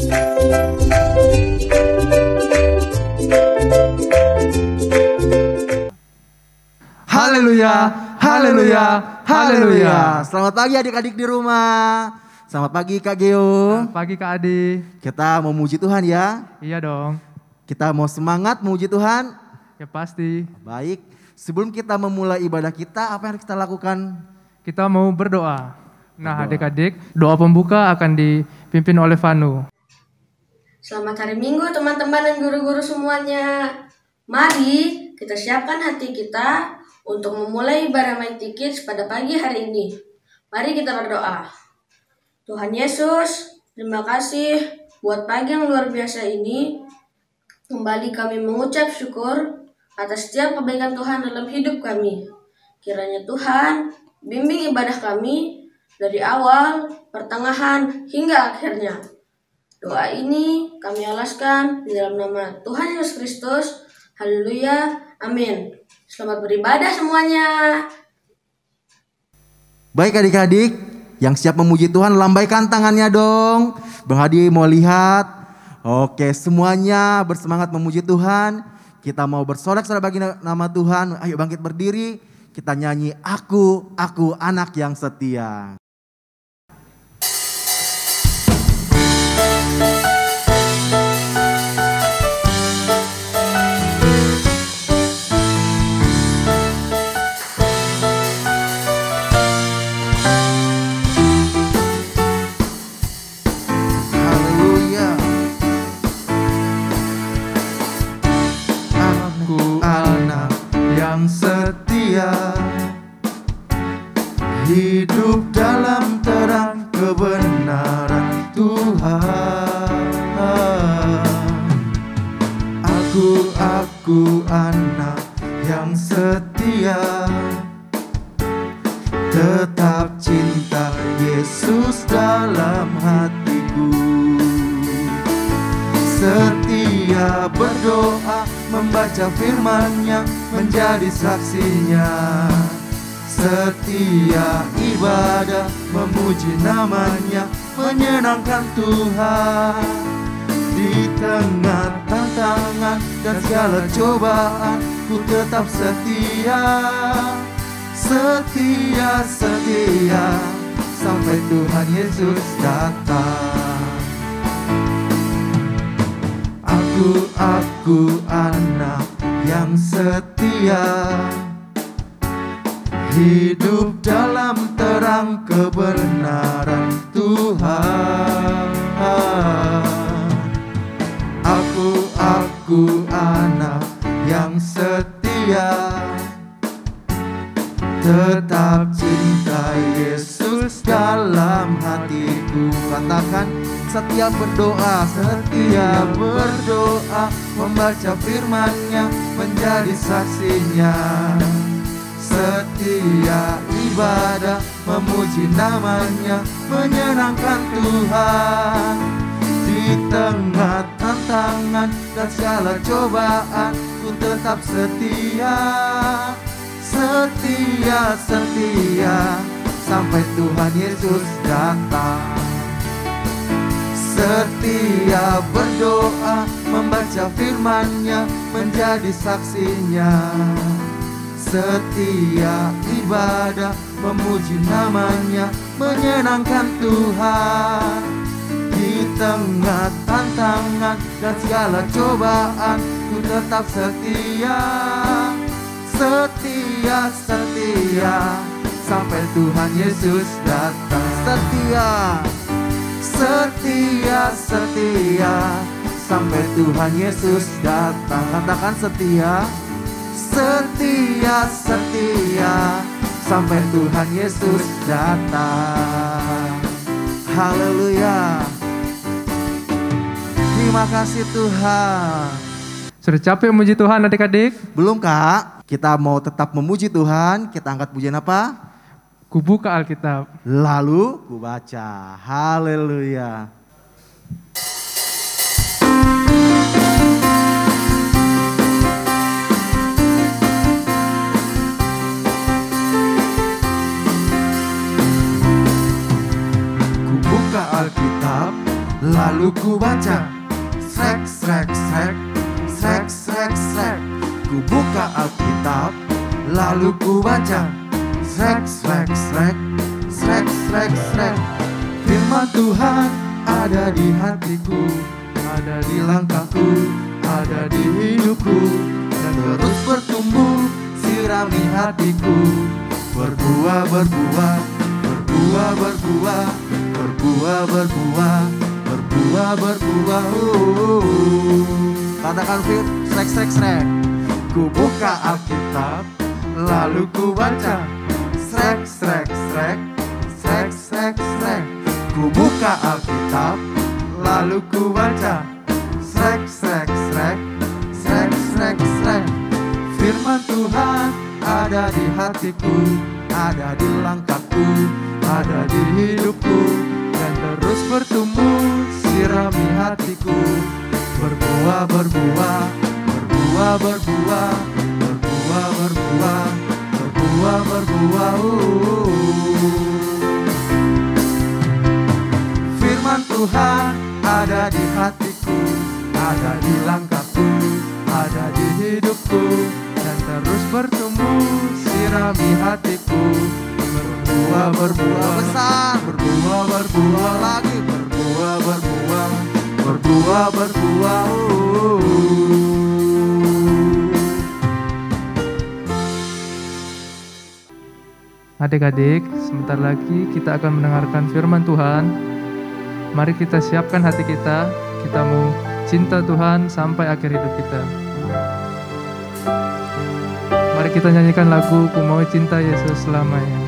Haleluya, haleluya, haleluya. Selamat pagi adik-adik di rumah. Selamat pagi Kak Geo. Selamat pagi Kak Adi. Kita mau muji Tuhan ya. Iya dong. Kita mau semangat memuji Tuhan. Ya pasti. Baik, sebelum kita memulai ibadah kita, apa yang harus kita lakukan? Kita mau berdoa. Nah adik-adik, doa pembuka akan dipimpin oleh Vanu. Selamat hari Minggu teman-teman dan guru-guru semuanya. Mari kita siapkan hati kita untuk memulai ibadah Mighty Kids pada pagi hari ini. Mari kita berdoa. Tuhan Yesus, terima kasih buat pagi yang luar biasa ini. Kembali kami mengucap syukur atas setiap kebaikan Tuhan dalam hidup kami. Kiranya Tuhan bimbing ibadah kami dari awal, pertengahan, hingga akhirnya. Doa ini kami alaskan di dalam nama Tuhan Yesus Kristus. Haleluya, amin. Selamat beribadah semuanya. Baik adik-adik, yang siap memuji Tuhan lambaikan tangannya dong. Bang Hadi mau lihat. Oke, semuanya bersemangat memuji Tuhan. Kita mau bersorak-sorak bagi nama Tuhan. Ayo bangkit berdiri. Kita nyanyi aku anak yang setia. Hidup dalam terang kebenaran Tuhan. Aku anak yang setia, tetap cinta Yesus dalam hatiku. Setia berdoa, membaca firman-Nya, menjadi saksinya. Setia ibadah, memuji nama-Nya, menyenangkan Tuhan. Di tengah tantangan dan segala cobaan, ku tetap setia. Setia, sampai Tuhan Yesus datang. Aku anak yang setia, hidup dalam terang kebenaran Tuhan. Aku anak yang setia, tetap cinta Yesus dalam hatiku. Katakan setia berdoa, membaca firman-Nya, menjadi saksinya. Setia ibadah, memuji nama-Nya, menyenangkan Tuhan. Di tengah tantangan dan segala cobaan, ku tetap setia. Setia, sampai Tuhan Yesus datang. Setia berdoa, membaca firman-Nya, menjadi saksinya. Setia ibadah, memuji nama-Nya, menyenangkan Tuhan. Di tengah tantangan dan segala cobaan, ku tetap setia. Setia, sampai Tuhan Yesus datang. Setia, sampai Tuhan Yesus datang. Katakan setia, sampai Tuhan Yesus datang. haleluya. Terima kasih Tuhan. Sudah capek memuji Tuhan adik-adik? Belum Kak, kita mau tetap memuji Tuhan. Kita angkat pujian apa? Ku buka Alkitab. Lalu ku baca. Haleluya. Ku buka Alkitab, lalu ku baca. Srek, srek, srek, srek, srek, srek. Ku buka Alkitab, lalu ku baca. Srek, srek, srek, srek, srek, srek. Firman Tuhan ada di hatiku, ada di langkahku, ada di hidupku, dan terus bertumbuh, sirami hatiku. Berbuah, berbuah, berbuah, berbuah, berbuah, berbuah, berbuah, berbuah. Katakan fit, srek, srek, srek. Ku buka Alkitab, lalu ku baca. Srek, srek, srek, srek, srek, srek. Ku buka Alkitab, lalu ku baca. Srek, srek, srek, srek, srek, srek. Firman Tuhan ada di hatiku, ada di langkahku, ada di hidupku, dan terus bertumbuh, sirami hatiku. Berbuah, berbuah, berbuah, berbuah, berbuah, berbuah, berbuah, berbuah. Firman Tuhan ada di hatiku, ada di langkahku, ada di hidupku, dan terus bertumbuh, sirami hatiku. Berbuah, berbuah besar, berbuah, berbuah lagi, berbuah, berbuah, berbuah, berbuah. Adik-adik, sebentar lagi kita akan mendengarkan firman Tuhan. Mari kita siapkan hati kita mau cinta Tuhan sampai akhir hidup kita. Mari kita nyanyikan lagu Ku Mau Cinta Yesus Selamanya.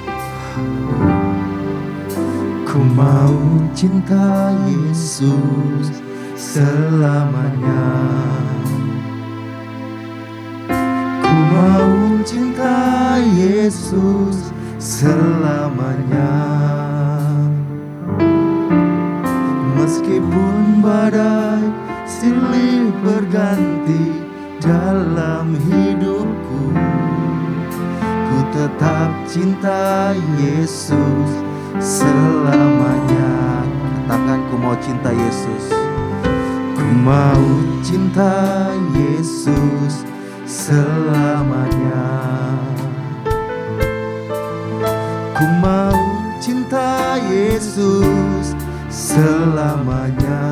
Ku mau cinta Yesus selamanya. Ku mau cinta Yesus selamanya. Meskipun badai silih berganti dalam hidupku, ku tetap cinta Yesus selamanya. Katakan, ku mau cinta Yesus. Ku mau cinta Yesus selamanya. Ku mau cinta Yesus selamanya.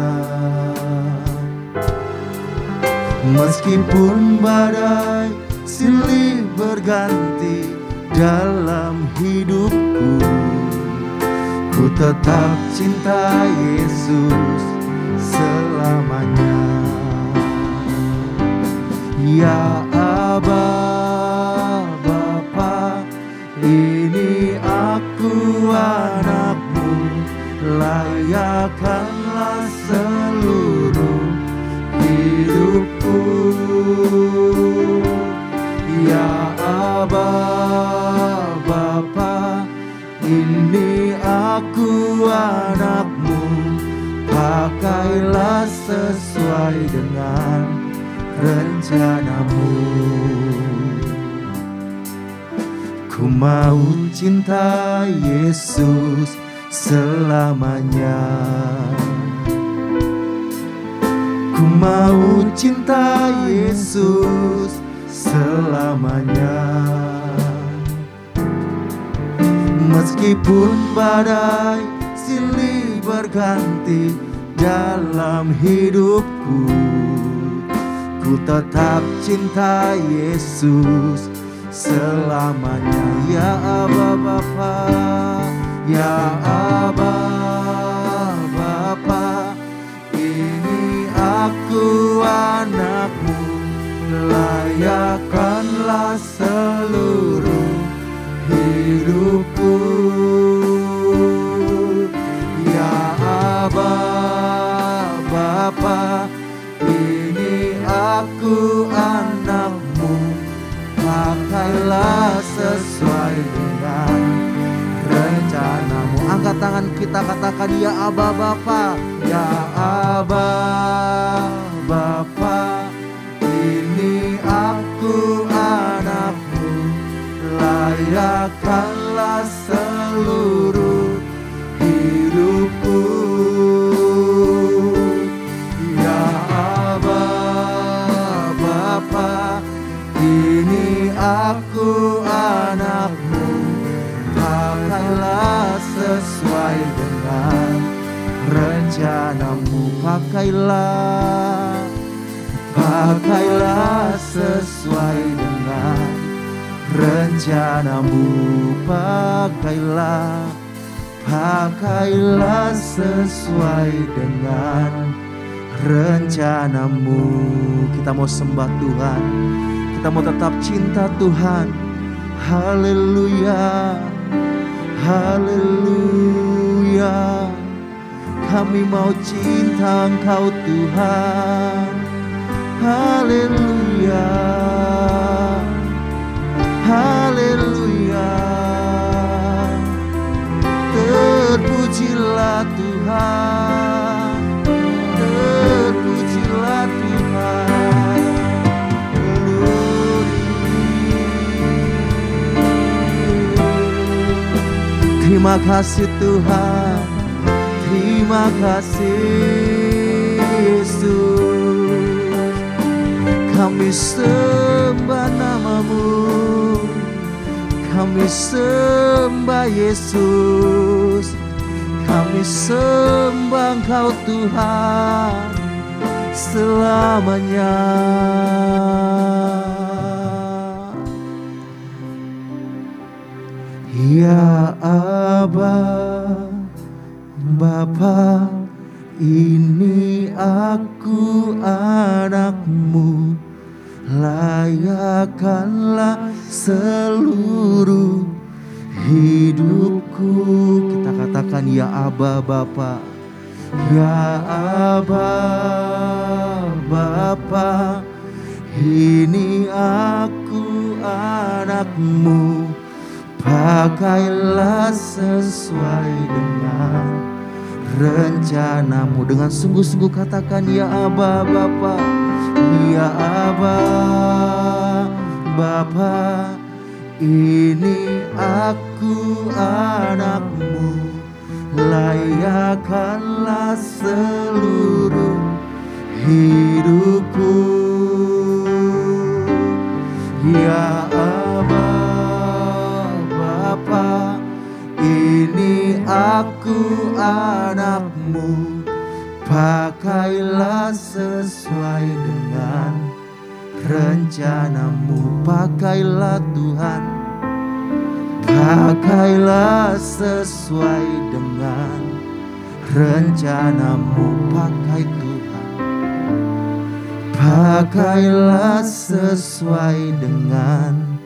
Meskipun badai silih berganti dalam hidupku, ku tetap cinta Yesus selamanya. Ya Aba, Bapa, ini aku anakmu, layakkanlah seluruh hidupku. Ya Aba, Bapa, ini aku anakmu, pakailah sesuai dengan rencanamu. Ku mau cinta Yesus selamanya. Ku mau cinta Yesus selamanya. Meskipun badai silih berganti dalam hidupku, ku tetap cinta Yesus selamanya. Ya Aba Bapa, ya Aba Bapa, ini aku anakmu, layakkanlah seluruh hidupku. Ya Aba Bapa, ini aku anakmu, pakailah sesuai dengan rencanamu. Angkat tangan kita, katakan, ya Aba Bapa, ya Aba Bapa, ini aku anakmu, layakkanlah seluruh hidupku. rencanamu. Pakailah sesuai dengan rencanamu. Pakailah sesuai dengan rencanamu. Kita mau sembah Tuhan, kita mau tetap cinta Tuhan. Haleluya, haleluya. Kami mau cinta Engkau Tuhan. Haleluya, haleluya. Terpujilah Tuhan, terpujilah Tuhan. Terima kasih Tuhan, terima kasih Yesus. Kami sembah namamu, kami sembah Yesus. Kami sembah Engkau Tuhan selamanya. Ya Aba, Bapa, ini aku anakmu. Layakkanlah seluruh hidupku. Kita katakan ya Aba Bapa, ya Aba Bapa, ini aku anakmu. Pakailah sesuai dengan rencanamu. Dengan sungguh-sungguh katakan ya Aba Bapa, ya Aba Bapa, ini aku anakmu. Layakkanlah seluruh hidupku. Ya Aba Bapa, ini aku anakmu. Pakailah sesuai dengan rencanamu. Pakailah Tuhan, pakailah sesuai dengan rencanamu. Pakai Tuhan, pakailah sesuai dengan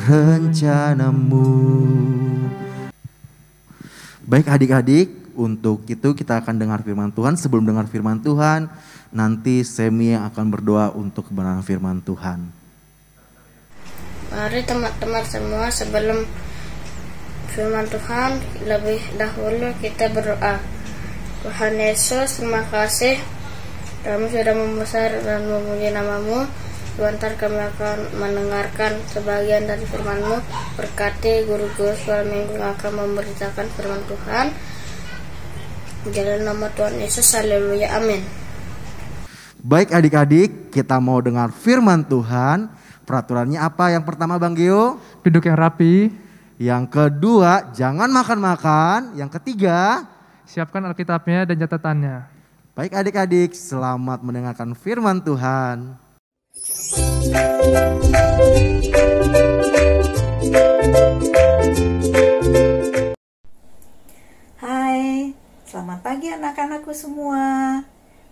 rencanamu. Baik adik-adik, untuk itu kita akan dengar firman Tuhan. Sebelum dengar firman Tuhan, nanti Semi yang akan berdoa untuk kebenaran firman Tuhan. Mari teman-teman semua, sebelum firman Tuhan, lebih dahulu kita berdoa. Tuhan Yesus, terima kasih kami sudah membesar dan memuji namamu. Sebentar kami akan mendengarkan sebagian dari firman-Mu. Berkati guru-guru suara minggu yang akan memberitakan firman Tuhan. Di dalam nama Tuhan Yesus, haleluya, amin. Baik adik-adik, kita mau dengar firman Tuhan. Peraturannya apa? Yang pertama Bang Gio, Duduk yang rapi. yang kedua jangan makan-makan. Yang ketiga, Siapkan Alkitabnya dan catatannya. baik adik-adik, selamat mendengarkan firman Tuhan. Hai, selamat pagi anak-anakku semua.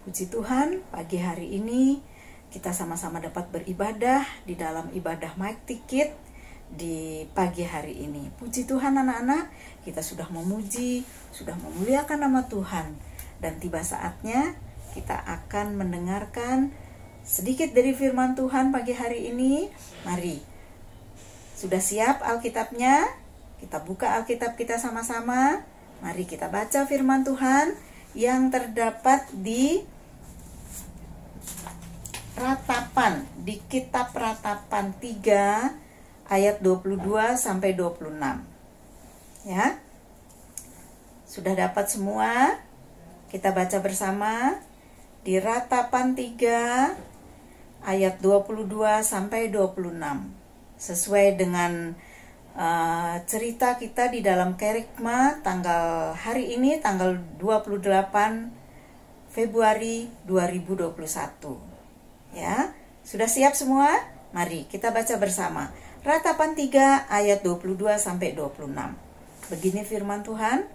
Puji Tuhan, pagi hari ini kita sama-sama dapat beribadah di dalam ibadah Mike Tikit di pagi hari ini. Puji Tuhan anak-anak, kita sudah memuji, sudah memuliakan nama Tuhan. Dan tiba saatnya kita akan mendengarkan sedikit dari firman Tuhan pagi hari ini. Mari, sudah siap Alkitabnya? Kita buka Alkitab kita sama-sama. Mari kita baca firman Tuhan yang terdapat di Ratapan, di kitab Ratapan 3 ayat 22 sampai 26. Ya. Sudah dapat semua? Kita baca bersama di Ratapan 3 ayat 22 sampai 26. Sesuai dengan cerita kita di dalam Kerikma hari ini tanggal 28 Februari 2021. Ya, sudah siap semua? Mari kita baca bersama. Ratapan 3 ayat 22 sampai 26. Begini firman Tuhan,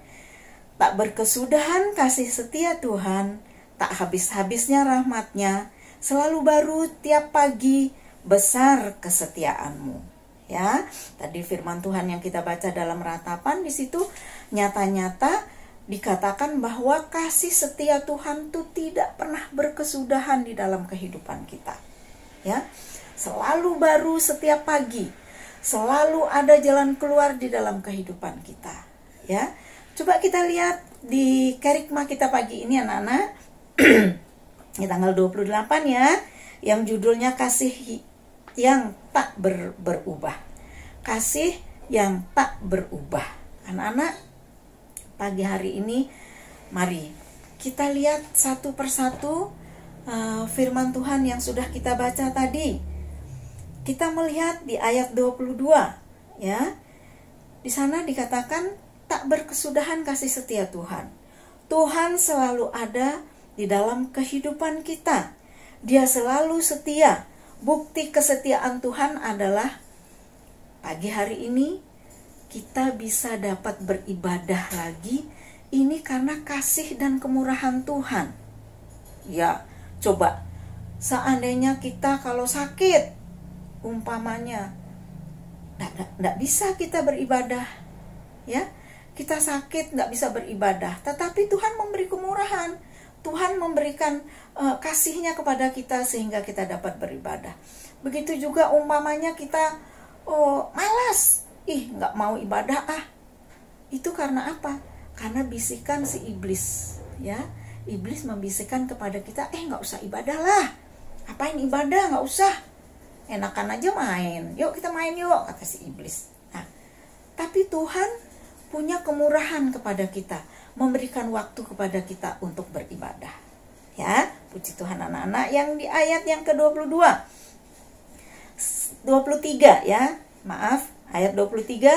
tak berkesudahan kasih setia Tuhan, tak habis-habisnya rahmat-Nya, selalu baru tiap pagi, besar kesetiaanmu. Ya, tadi firman Tuhan yang kita baca dalam ratapan, di situ nyata-nyata dikatakan bahwa kasih setia Tuhan itu tidak pernah berkesudahan di dalam kehidupan kita. Ya, selalu baru setiap pagi, selalu ada jalan keluar di dalam kehidupan kita. Ya, coba kita lihat di Kerikma kita pagi ini anak-anak, di tanggal 28 ya, yang judulnya kasih yang tak berubah. Kasih yang tak berubah. Anak-anak, pagi hari ini mari kita lihat satu persatu firman Tuhan yang sudah kita baca tadi. Kita melihat di ayat 22 ya. Di sana dikatakan tak berkesudahan kasih setia Tuhan. Tuhan selalu ada di dalam kehidupan kita. Dia selalu setia. Bukti kesetiaan Tuhan adalah pagi hari ini kita bisa dapat beribadah lagi. Ini karena kasih dan kemurahan Tuhan. Ya, coba seandainya kita kalau sakit, umpamanya nggak bisa kita beribadah, ya, kita sakit nggak bisa beribadah, tetapi Tuhan memberi kemurahan, Tuhan memberikan kasih-Nya kepada kita sehingga kita dapat beribadah. Begitu juga umpamanya kita malas, nggak mau ibadah itu karena apa? Karena bisikan si iblis, ya, iblis membisikkan kepada kita, nggak usah ibadah lah, apain ibadah, nggak usah. Enakan aja main, yuk kita main yuk, kata si iblis. Nah, tapi Tuhan punya kemurahan kepada kita, memberikan waktu kepada kita untuk beribadah. Ya, puji Tuhan anak-anak. Yang di ayat yang ke-22, 23 ya, maaf, ayat 23,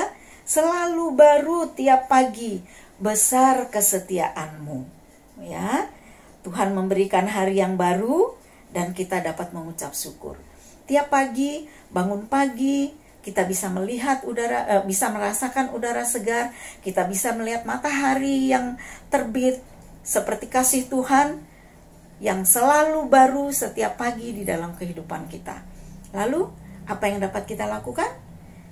selalu baru tiap pagi, besar kesetiaanmu. Ya, Tuhan memberikan hari yang baru dan kita dapat mengucap syukur. Tiap pagi, bangun pagi, kita bisa melihat udara, bisa merasakan udara segar, kita bisa melihat matahari yang terbit, seperti kasih Tuhan yang selalu baru setiap pagi di dalam kehidupan kita. Lalu, apa yang dapat kita lakukan?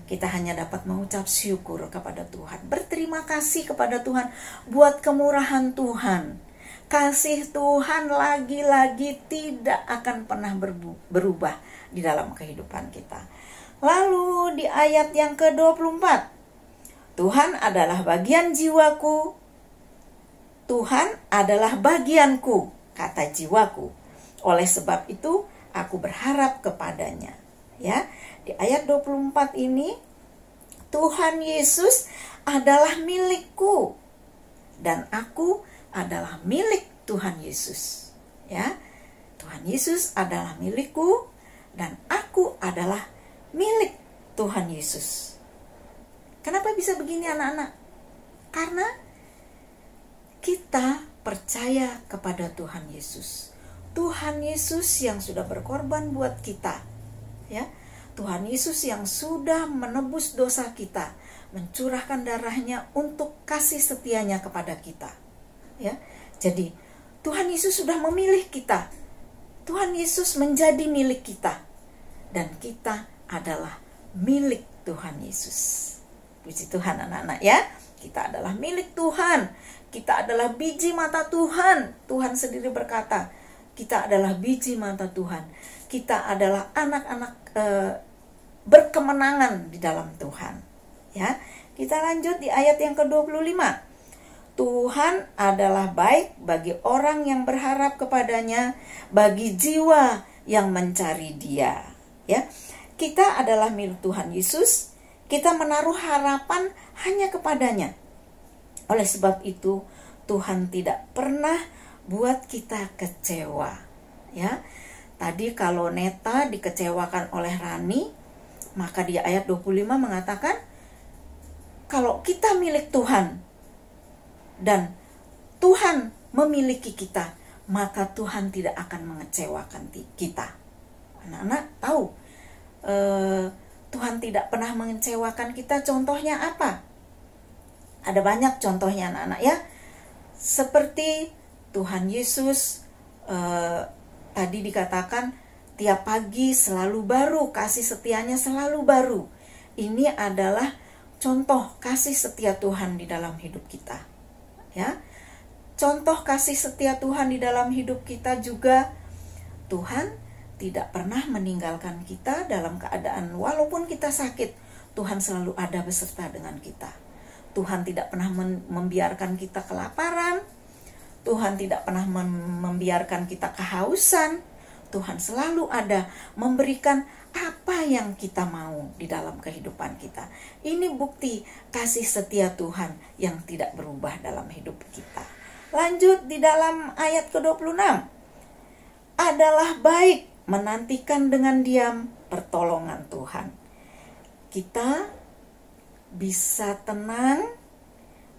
Kita hanya dapat mengucap syukur kepada Tuhan, berterima kasih kepada Tuhan buat kemurahan Tuhan. Kasih Tuhan lagi-lagi tidak akan pernah berubah di dalam kehidupan kita. Lalu di ayat yang ke-24, Tuhan adalah bagian jiwaku, Tuhan adalah bagianku, kata jiwaku. Oleh sebab itu aku berharap kepadanya. Ya, di ayat 24 ini Tuhan Yesus adalah milikku dan aku adalah milik Tuhan Yesus. Ya, Tuhan Yesus adalah milikku dan aku adalah milik Tuhan Yesus. Kenapa bisa begini anak-anak? Karena kita percaya kepada Tuhan Yesus. Tuhan Yesus yang sudah berkorban buat kita. Ya, Tuhan Yesus yang sudah menebus dosa kita, mencurahkan darahnya untuk kasih setianya kepada kita. Ya, jadi Tuhan Yesus sudah memilih kita. Tuhan Yesus menjadi milik kita dan kita adalah milik Tuhan Yesus. Puji Tuhan anak-anak ya. Kita adalah milik Tuhan. Kita adalah biji mata Tuhan. Tuhan sendiri berkata, kita adalah biji mata Tuhan. Kita adalah anak-anak berkemenangan di dalam Tuhan. Ya, kita lanjut di ayat yang ke-25. Tuhan adalah baik bagi orang yang berharap kepadanya, bagi jiwa yang mencari Dia. Ya, kita adalah milik Tuhan Yesus. Kita menaruh harapan hanya kepadanya. Oleh sebab itu, Tuhan tidak pernah buat kita kecewa. Ya, tadi kalau Neta dikecewakan oleh Rani, maka di ayat 25 mengatakan, kalau kita milik Tuhan dan Tuhan memiliki kita, maka Tuhan tidak akan mengecewakan kita. Anak-anak tahu Tuhan tidak pernah mengecewakan kita. Contohnya apa? Ada banyak contohnya anak-anak ya. Seperti Tuhan Yesus tadi dikatakan tiap pagi selalu baru, kasih setianya selalu baru. Ini adalah contoh kasih setia Tuhan di dalam hidup kita. Ya. Contoh kasih setia Tuhan di dalam hidup kita juga, Tuhan tidak pernah meninggalkan kita dalam keadaan walaupun kita sakit, Tuhan selalu ada beserta dengan kita. Tuhan tidak pernah membiarkan kita kelaparan, Tuhan tidak pernah membiarkan kita kehausan. Tuhan selalu ada memberikan apa yang kita mau di dalam kehidupan kita. Ini bukti kasih setia Tuhan yang tidak berubah dalam hidup kita. Lanjut di dalam ayat ke-26. Adalah baik menantikan dengan diam pertolongan Tuhan. Kita bisa tenang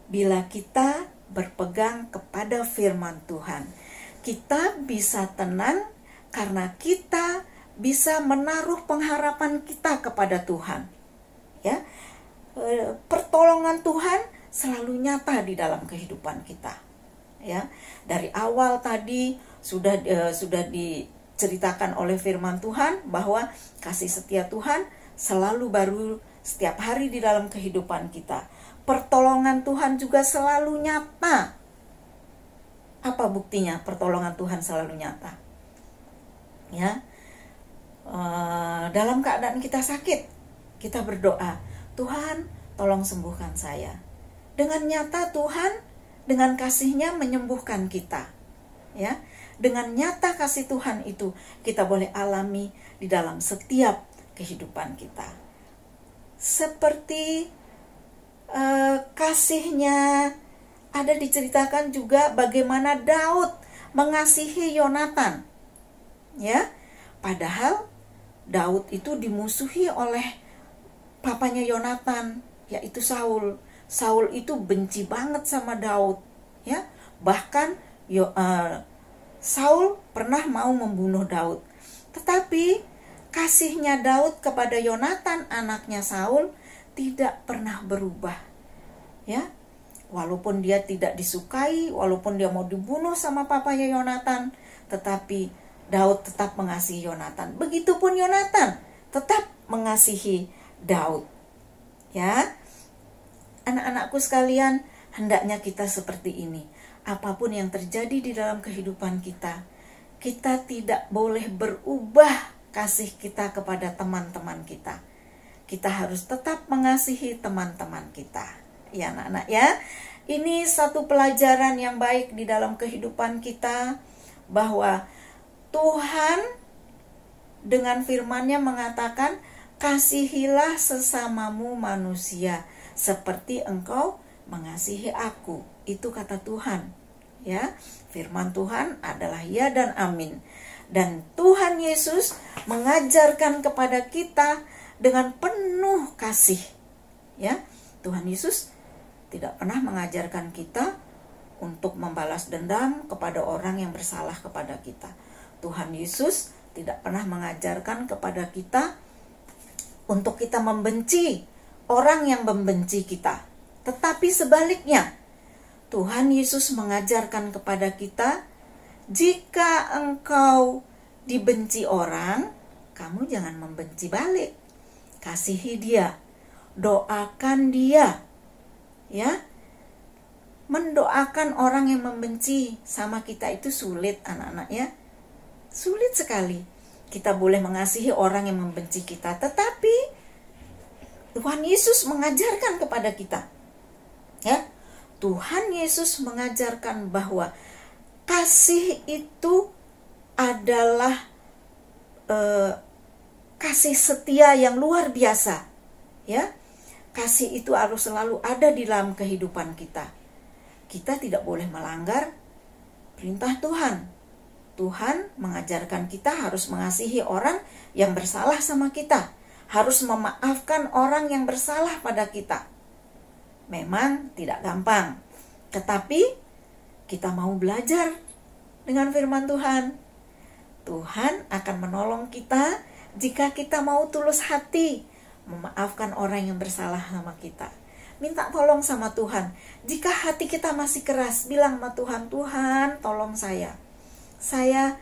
bila kita berpegang kepada firman Tuhan. Kita bisa tenang karena kita bisa menaruh pengharapan kita kepada Tuhan. Ya, pertolongan Tuhan selalu nyata di dalam kehidupan kita. Ya, dari awal tadi sudah diceritakan oleh firman Tuhan bahwa kasih setia Tuhan selalu baru setiap hari di dalam kehidupan kita. Pertolongan Tuhan juga selalu nyata. Apa buktinya pertolongan Tuhan selalu nyata? Ya, dalam keadaan kita sakit, kita berdoa, Tuhan tolong sembuhkan saya. Dengan nyata Tuhan dengan kasih-Nya menyembuhkan kita. Ya, dengan nyata kasih Tuhan itu kita boleh alami di dalam setiap kehidupan kita. Seperti kasih-Nya ada diceritakan juga bagaimana Daud mengasihi Yonatan. Ya, padahal Daud itu dimusuhi oleh papanya Yonatan, yaitu Saul. Saul itu benci banget sama Daud, ya. Bahkan Saul pernah mau membunuh Daud. Tetapi kasihnya Daud kepada Yonatan, anaknya Saul, tidak pernah berubah. Ya. Walaupun dia tidak disukai, walaupun dia mau dibunuh sama papanya Yonatan, tetapi Daud tetap mengasihi Yonatan. Begitupun Yonatan tetap mengasihi Daud. Ya. Anak-anakku sekalian, hendaknya kita seperti ini. Apapun yang terjadi di dalam kehidupan kita, kita tidak boleh berubah kasih kita kepada teman-teman kita. Kita harus tetap mengasihi teman-teman kita. Ya anak-anak ya. Ini satu pelajaran yang baik di dalam kehidupan kita, bahwa Tuhan dengan firman-Nya mengatakan, kasihilah sesamamu manusia seperti engkau mengasihi aku. Itu kata Tuhan. Ya, firman Tuhan adalah ya dan amin. Dan Tuhan Yesus mengajarkan kepada kita dengan penuh kasih. Ya, Tuhan Yesus tidak pernah mengajarkan kita untuk membalas dendam kepada orang yang bersalah kepada kita. Tuhan Yesus tidak pernah mengajarkan kepada kita untuk kita membenci orang yang membenci kita. Tetapi sebaliknya, Tuhan Yesus mengajarkan kepada kita, jika engkau dibenci orang, kamu jangan membenci balik. Kasihi dia, doakan dia. Ya, mendoakan orang yang membenci sama kita itu sulit anak-anak ya. Sulit sekali. Kita boleh mengasihi orang yang membenci kita, tetapi Tuhan Yesus mengajarkan kepada kita. Ya, Tuhan Yesus mengajarkan bahwa kasih itu adalah kasih setia yang luar biasa. Ya, kasih itu harus selalu ada di dalam kehidupan kita. Kita tidak boleh melanggar perintah Tuhan. Tuhan mengajarkan kita harus mengasihi orang yang bersalah sama kita. Harus memaafkan orang yang bersalah pada kita. memang tidak gampang. Tetapi kita mau belajar dengan firman Tuhan. Tuhan akan menolong kita jika kita mau tulus hati memaafkan orang yang bersalah sama kita. Minta tolong sama Tuhan. Jika hati kita masih keras, bilang sama Tuhan, Tuhan tolong saya. Saya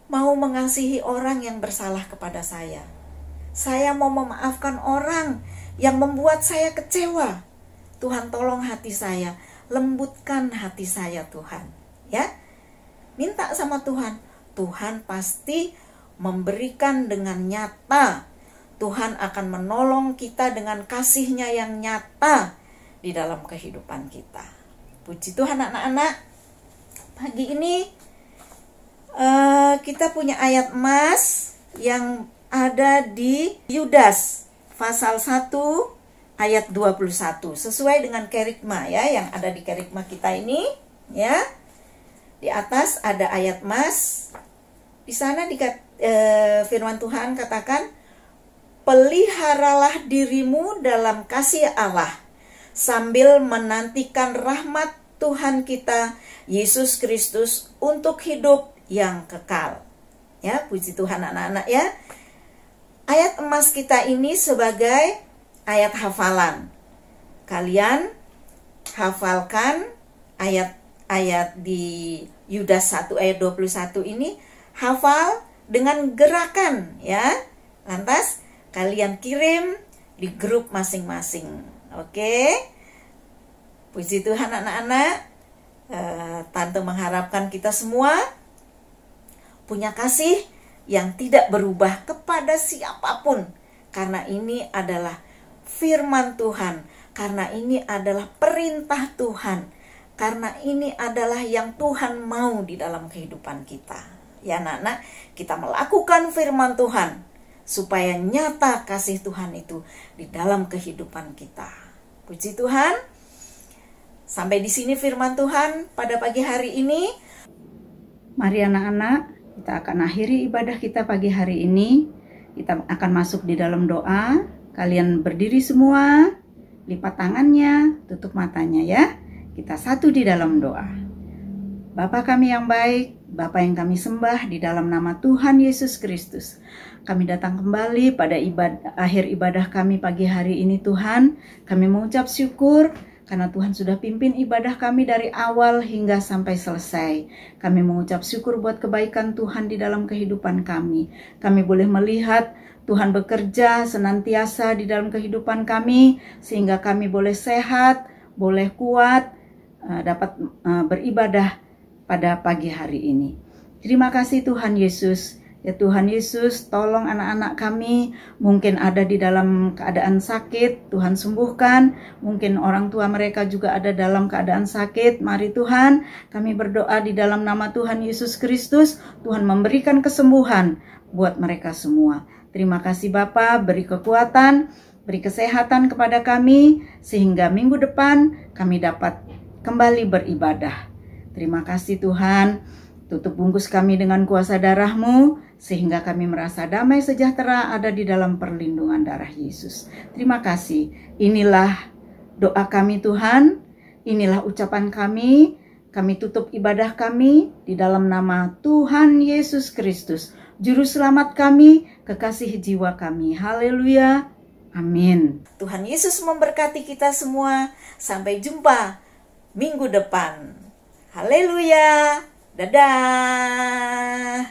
mau mengasihi orang yang bersalah kepada saya. Saya mau memaafkan orang yang membuat saya kecewa. Tuhan tolong hati saya, lembutkan hati saya Tuhan. Ya, minta sama Tuhan. Tuhan pasti memberikan dengan nyata. Tuhan akan menolong kita dengan kasih-Nya yang nyata di dalam kehidupan kita. Puji Tuhan anak-anak. Pagi ini kita punya ayat emas yang ada di Yudas pasal 1 ayat 21. Sesuai dengan kerikma ya, yang ada di kerikma kita ini ya. Di atas ada ayat emas. Di sana firman Tuhan katakan, peliharalah dirimu dalam kasih Allah sambil menantikan rahmat Tuhan kita Yesus Kristus untuk hidup yang kekal. Ya, puji Tuhan anak-anak ya. Ayat emas kita ini sebagai ayat hafalan. Kalian hafalkan ayat-ayat di Yudas 1 ayat 21 ini, hafal dengan gerakan ya. Lantas kalian kirim di grup masing-masing. Oke. Puji Tuhan anak-anak. Tante mengharapkan kita semua punya kasih yang tidak berubah kepada siapapun. Karena ini adalah firman Tuhan. Karena ini adalah perintah Tuhan. Karena ini adalah yang Tuhan mau di dalam kehidupan kita. Ya anak-anak, kita melakukan firman Tuhan supaya nyata kasih Tuhan itu di dalam kehidupan kita. Puji Tuhan. Sampai di sini firman Tuhan pada pagi hari ini. Mari anak-anak, kita akan akhiri ibadah kita pagi hari ini. Kita akan masuk di dalam doa. Kalian berdiri semua, lipat tangannya, tutup matanya ya. Kita satu di dalam doa. Bapa kami yang baik, Bapa yang kami sembah di dalam nama Tuhan Yesus Kristus. Kami datang kembali pada akhir ibadah kami pagi hari ini Tuhan. Kami mengucap syukur karena Tuhan sudah pimpin ibadah kami dari awal hingga sampai selesai. Kami mengucap syukur buat kebaikan Tuhan di dalam kehidupan kami. Kami boleh melihat Tuhan bekerja senantiasa di dalam kehidupan kami, sehingga kami boleh sehat, boleh kuat, dapat beribadah pada pagi hari ini. Terima kasih Tuhan Yesus. Ya Tuhan Yesus, tolong anak-anak kami, mungkin ada di dalam keadaan sakit, Tuhan sembuhkan. Mungkin orang tua mereka juga ada dalam keadaan sakit. Mari Tuhan, kami berdoa di dalam nama Tuhan Yesus Kristus, Tuhan memberikan kesembuhan buat mereka semua. Terima kasih Bapa, beri kekuatan, beri kesehatan kepada kami, sehingga minggu depan kami dapat kembali beribadah. Terima kasih Tuhan, tutup bungkus kami dengan kuasa darah-Mu, sehingga kami merasa damai sejahtera ada di dalam perlindungan darah Yesus. Terima kasih. Inilah doa kami Tuhan, inilah ucapan kami. Kami tutup ibadah kami di dalam nama Tuhan Yesus Kristus, Juru Selamat kami, kekasih jiwa kami. Haleluya. Amin. Tuhan Yesus memberkati kita semua. Sampai jumpa minggu depan. Haleluya. Dadah.